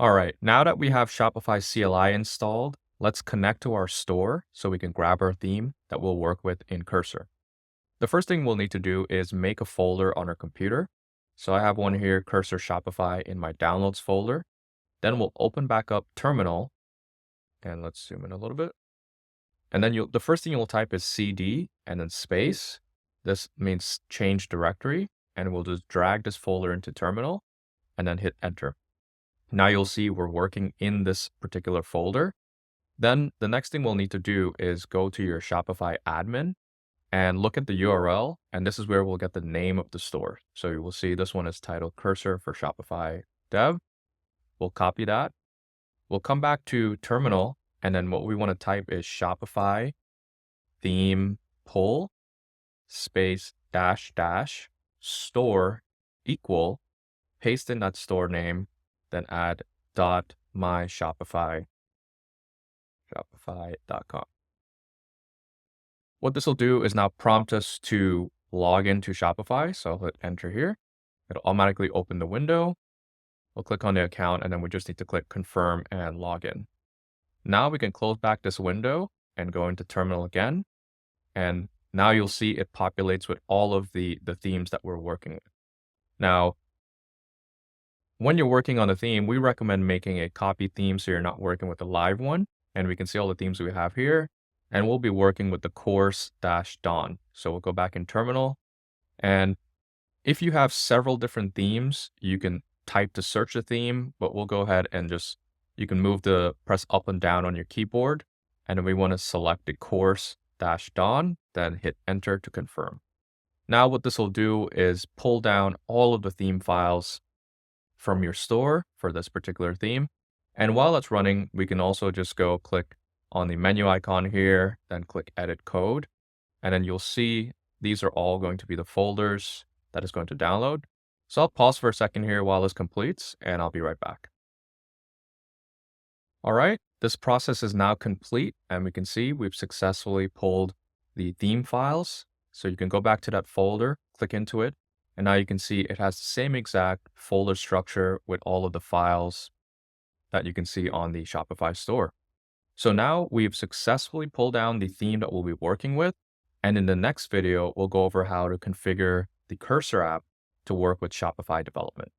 All right, now that we have Shopify CLI installed, let's connect to our store so we can grab our theme that we'll work with in Cursor. The first thing we'll need to do is make a folder on our computer. So I have one here, Cursor Shopify, in my Downloads folder. Then we'll open back up Terminal, and let's zoom in a little bit. And then the first thing you'll type is CD and then space. This means change directory, and we'll just drag this folder into Terminal and then hit Enter. Now you'll see we're working in this particular folder. Then the next thing we'll need to do is go to your Shopify admin and look at the URL, and this is where we'll get the name of the store. So you will see this one is titled Cursor for Shopify Dev. We'll copy that. We'll come back to Terminal, and then what we want to type is Shopify theme pull space dash dash store equal, paste in that store name, then add dot my shopify.com. What this will do is now prompt us to log into Shopify. So I'll hit enter here. It'll automatically open the window. We'll click on the account, and then we just need to click confirm and log in. Now we can close back this window and go into Terminal again. And now you'll see it populates with all of the themes that we're working with. Now, when you're working on a theme, we recommend making a copy theme so you're not working with a live one. And we can see all the themes we have here. And we'll be working with the course-dawn. So we'll go back in Terminal. And if you have several different themes, you can type to search a theme, but we'll go ahead and you can press up and down on your keyboard. And then we want to select the course-dawn, then hit enter to confirm. Now what this will do is pull down all of the theme files from your store for this particular theme. And while it's running, we can also just go click on the menu icon here, then click edit code. And then you'll see these are all going to be the folders that is going to download. So I'll pause for a second here while this completes, and I'll be right back. All right, this process is now complete, and we can see we've successfully pulled the theme files. So you can go back to that folder, click into it, and now you can see it has the same exact folder structure with all of the files that you can see on the Shopify store. So now we've successfully pulled down the theme that we'll be working with. And in the next video, we'll go over how to configure the Cursor app to work with Shopify development.